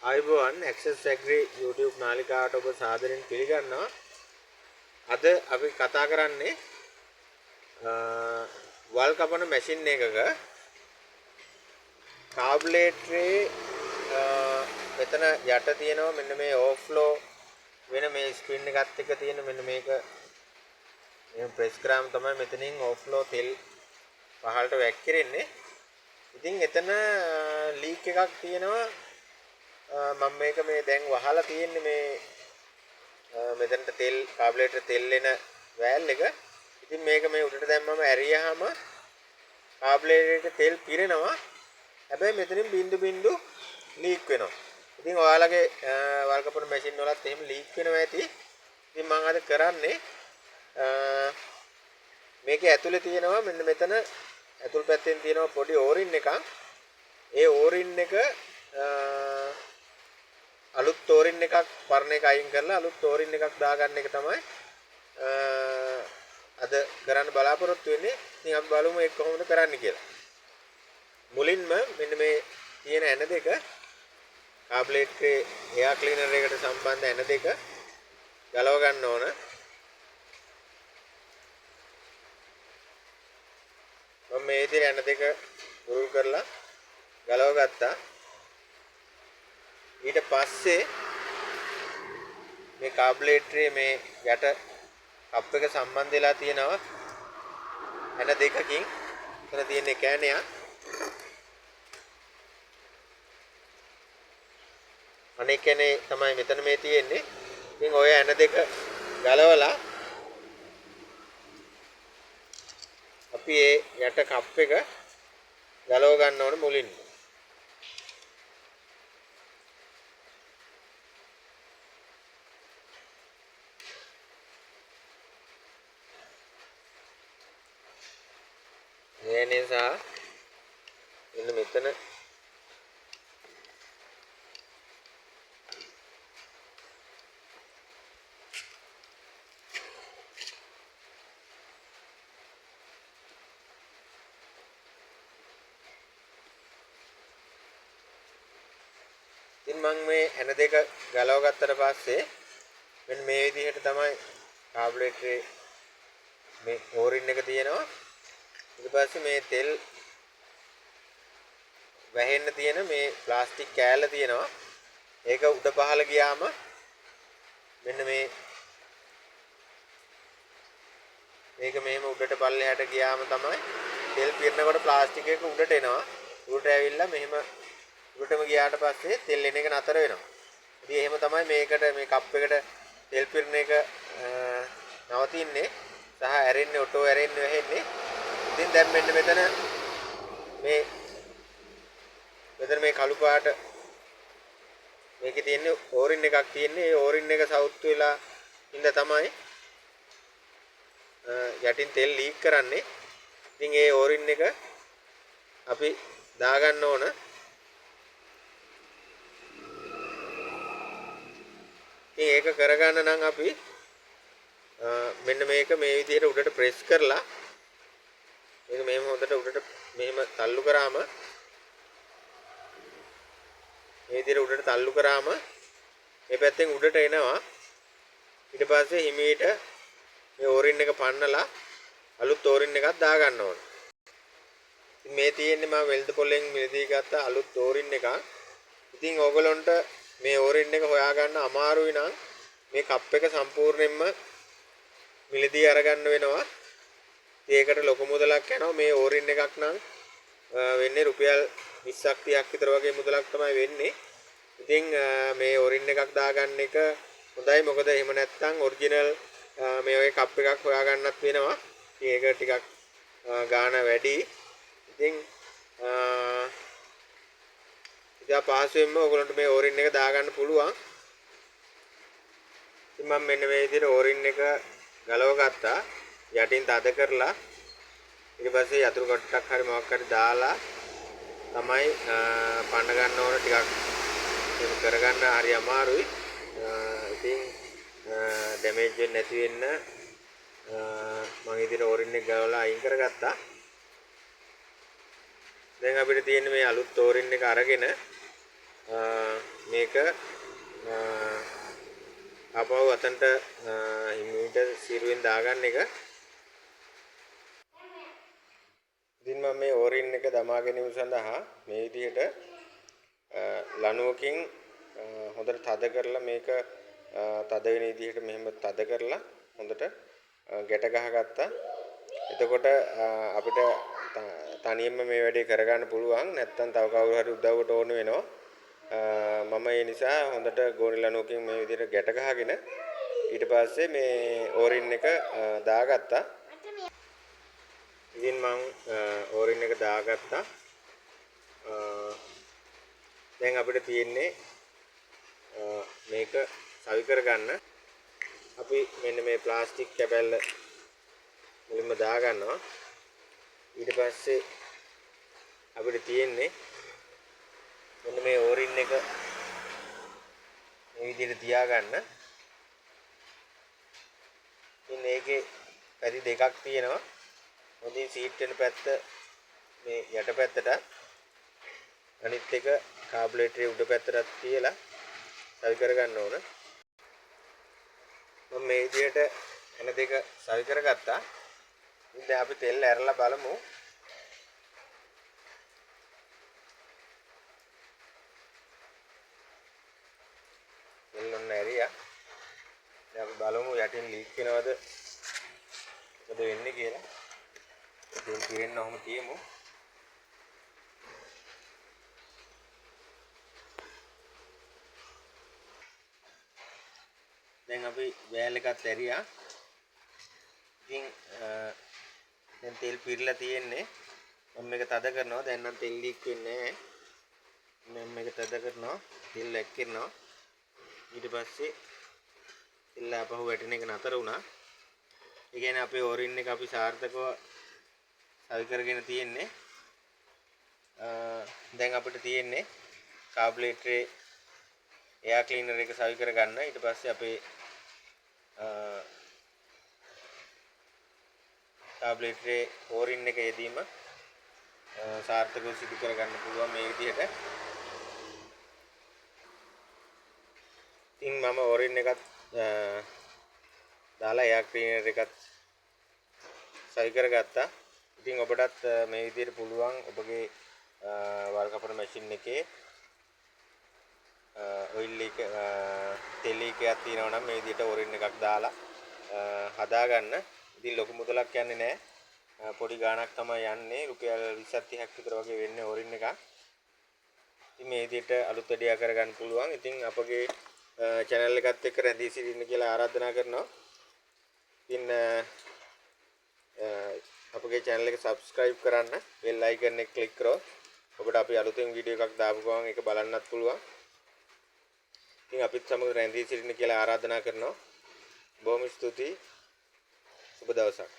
ආයුබෝවන් Access Agri YouTube නාලිකාවට ඔබ සාදරයෙන් පිළිගන්නවා. අද අපි කතා කරන්නේ වල් කපන මැෂින් එකක කාබ්ලේටරේ මෙතන යට තියෙනවා මෙන්න මේ ඕවර්ෆ්ලෝ වෙන මේ ස්ක්‍රීන් එකත් එක්ක තියෙන මෙන්න මේක මේ ප්‍රෙස් කරාම තමයි මෙතනින් ඕවර්ෆ්ලෝ තෙල් පහළට වැක්කිරෙන්නේ. ඉතින් එතන ලීක් එකක් තියෙනවා. මම මේක මේ දැන් වහලා තියෙන්නේ මේ මෙතනට තෙල් කාබ්ලේටර් තෙල් එන වෑල් එක. ඉතින් මේක මේ උඩට දැම්මම ඇරියාම කාබ්ලේටරේට තෙල් පිරෙනවා. හැබැයි මෙතනින් බින්දු බින්දු ලීක් වෙනවා. ඉතින් ඔයාලගේ වල් කපන මැෂින් වලත් එහෙම ලීක් වෙනවා ඇති. ඉතින් මම අද කරන්නේ මේකේ ඇතුලේ තියෙනවා මෙන්න මෙතන ඇතුල් පැත්තෙන් තියෙනවා පොඩි ඕරින් එකක්. ඒ ඕරින් එක අලුත් තෝරින් එකක් පරණ එක අයින් කරලා අලුත් තෝරින් එකක් දාගන්න එක තමයි අද කරන්න බලාපොරොත්තු වෙන්නේ. ඉතින් අපි බලමු ඒක කොහොමද කරන්න කියලා. මුලින්ම මෙන්න මේ තියෙන ඇන දෙක කාබ්ලේටරේ එයාර් ක්ලීනර් එකට සම්බන්ධ ඇන දෙක ගලව ගන්න ඕන. මම මේ විදිහට ඇන දෙක පුරුල් කරලා ගලව ගත්තා. ඊට පස්සේ මේ කාබ්ලේටරේ මේ යට කප් එක සම්බන්ධ වෙලා තියෙනවා ඇන දෙකකින්. එතන තියෙන කෑනයක් අනෙක් කෑනේ තමයි මෙතන මේ තියෙන්නේ. ඉතින් ඔය ඇන දෙක ගලවලා අපි ඒ යට කප් එක ගලව ගන්න ඕනේ මුලින්ම. ඒ නිසා මෙන්න මෙතන ඉතින් මම මේ ඇන දෙක ගලව ගත්තට පස්සේ මෙන්න මේ විදිහට තමයි කාබ්ලේටරේ මේ ඕරින් එක තියෙනවා. ඊට පස්සේ මේ තෙල් වැහෙන්න තියෙන මේ ප්ලාස්ටික් කෑල්ල තියෙනවා. ඒක උඩ පහළ ගියාම මෙන්න මේක මෙහෙම උඩට පල්ලෙහාට ගියාම තමයි තෙල් පිරෙනකොට ප්ලාස්ටික් එක උඩට එනවා. උඩට ඇවිල්ලා මෙහෙම උඩටම ගියාට පස්සේ තෙල් එන එක නතර වෙනවා. ඉතින් එහෙම තමයි මේකට මේ කප් එකට තෙල් පිරෙන එක නවතින්නේ සහ ඇරෙන්නේ ඔටෝ ඇරෙන්නේ වැහෙන්නේ. ඉතින් දැන් මෙන්න මෙතන මේ කළු පාට මේකේ තියෙන ඕරින් එකක් තියෙන්නේ. ඒ ඕරින් එක සවුත් වෙලා ඉඳ තමයි යටින් තෙල් ලීක් කරන්නේ. ඉතින් ඒ ඕරින් එක අපි දාගන්න ඕන. ඉතින් ඒක කරගන්න නම් අපි මෙන්න මේක මේ විදිහට උඩට ප්‍රෙස් කරලා මේක මෙහෙම හොඳට උඩට මෙහෙම තල්ලු කරාම මේ විදිහට උඩට තල්ලු කරාම මේ පැත්තෙන් උඩට එනවා. ඊට පස්සේ හිමීට මේ ඕරින් එක පන්නලා අලුත් ඕරින් එකක් දා ගන්න ඕන. ඉතින් මේ තියෙන්නේ මම වෙල්ද පොලෙන් මිලදී ගත්ත අලුත් ඕරින් එකක්. ඉතින් ඕගලොන්ට මේ ඕරින් එක හොයාගන්න අමාරුයි නම් මේ කප් එක සම්පූර්ණයෙන්ම මිලදී අරගන්න වෙනවා. ඒකට ලොකු මුදලක් යනවා. මේ ඕරින් එකක් නම් වෙන්නේ රුපියල් 20ක් 30ක් විතර වගේ මුදලක් තමයි වෙන්නේ. ඉතින් මේ ඕරින් එකක් දාගන්න එක හොඳයි. මොකද එහෙම නැත්නම් ඔරිජිනල් මේ වගේ කප් එකක් හොයාගන්නත් වෙනවා. ඉතින් ඒක ටිකක් ගාණ වැඩි. ඉතින් ඉතින් පහසුවෙන්ම ඔයගොල්ලන්ට මේ ඕරින් එක දාගන්න පුළුවන්. ඉතින් මම මෙන්න මේ විදිහට ඕරින් එක ගලව ගත්තා. යටින් තද කරලා ඊට පස්සේ යතුරු කොටක් හරි මොකක් හරි දාලා තමයි පන්න ගන්න ඕන. ටිකක් ඒක කරගන්න හරි අමාරුයි. ඉතින් ඩැමේජ් වෙන්නේ නැති වෙන්න මම ඉතින් ඕරින් එක ගලවලා අයින් කරගත්තා. දැන් අපිට තියෙන්නේ මේ අලුත් ඕරින් එක අරගෙන මේක ආපහු අතන්ට හිමීට සිරුවෙන් දාගන්න එක. ඉතින් මම මේ ඕරින් එක දමා ගැනීම සඳහා මේ විදිහට ලණුවකින් හොඳට තද කරලා මේක තද වෙන විදිහට මෙහෙම තද කරලා හොඳට ගැට ගහගත්තා. එතකොට අපිට තනියම මේ වැඩේ කරගන්න පුළුවන්. නැත්තම් තව කවුරු හරි උදව්වට ඕන වෙනවා. මම ඒ නිසා හොඳට ගෝනි ලණුවකින් මේ විදිහට ගැට ගහගෙන ඊට පස්සේ මේ ඕරින් එක දාගත්තා. ඉතින් මම ඕරින් එක දාගත්තා. දැන් අපිට තියෙන්නේ මේක සවි කරගන්න. අපි මෙන්න මේ ප්ලාස්ටික් කැබැල්ල මුලින්ම දාගන්නවා. ඊට පස්සේ අපිට තියෙන්නේ මෙන්න මේ ඕරින් එක මේ විදිහට තියාගන්න. ඉතින් මේකේ පැති දෙකක් තියෙනවා. හොඳින් සීට් වෙන පැත්ත මේ යට පැත්තට අනිත් එක කාබුලේටරේ උඩ පැත්තට තියලා සවි කරගන්න ඕන. මම මේ විදිහට එන දෙක සවි කරගත්තා. ඉතින් දැන් අපි තෙල් ඇරලා බලමු. තෙල් ඔන්න ඇරියා. දැන් අපි බලමු යටින් ලීක් වෙනවද මොකද වෙන්නේ කියලා. තෙල් පිරෙන්න ඔහොම තියමු. දැන් අපි වෑල් එකත් ඇරියා. ඉතින් දැන් තෙල් පිරලා තියෙන්නේ. මම මේක තද කරනවා. දැන් නම් තෙල් ලීක් වෙන්නේ නැහැ. මම මේක තද කරනවා. තෙල් වැක්කිරනවා. ඊට පස්සේ තෙල් ආපහු වැටෙන එක නතර වුණා. ඒ කියන්නේ අපේ ඕරින් එක අපි සාර්ථකව සවි කරගෙන තියෙන්නේ. දැන් අපිට තියෙන්නේ කාබුලේටරේ එයා ක්ලීනර් එක සවි කරගන්න. ඊට පස්සේ අපේ කාබුලේටරේ ඕරින් එක යෙදීම සාර්ථකව සිදු කරගන්න පුළුවන් මේ විදිහට. ඉතින් මම ඕරින් එකත් දාලා එයා ක්ලීනර් එකත් සවි කරගත්තා. ඉතින් ඔබටත් මේ විදිහට පුළුවන් ඔබගේ වල් කපන මැෂින් එකේ ඔයිල් එක තෙල් එකක් තියෙනවා නම් මේ විදිහට ඕරින් එකක් දාලා හදාගන්න. ඉතින් ලොකු මුදලක් යන්නේ නැහැ. පොඩි ගාණක් තමයි යන්නේ. රුපියල් 20ක් 30ක් විතර වගේ වෙන්නේ ඕරින් එකක්. ඉතින් මේ විදිහට අලුත් වැඩියා කරගන්න පුළුවන්. ඉතින් අපගේ channel එකත් එක්ක රැඳී සිටින්න කියලා ආරාධනා කරනවා. ඉතින් අපගේ channel එක subscribe කරන්න, bell icon එක click කරොත් ඔබට අපි අලුතෙන් වීඩියෝ එකක් දාපු ගමන් ඒක බලන්නත් පුළුවන්. ඉතින් අපිත් සමග රැඳී සිටින්න කියලා ආරාධනා කරනවා. බොහොම ස්තුතියි. සුබ දවසක්.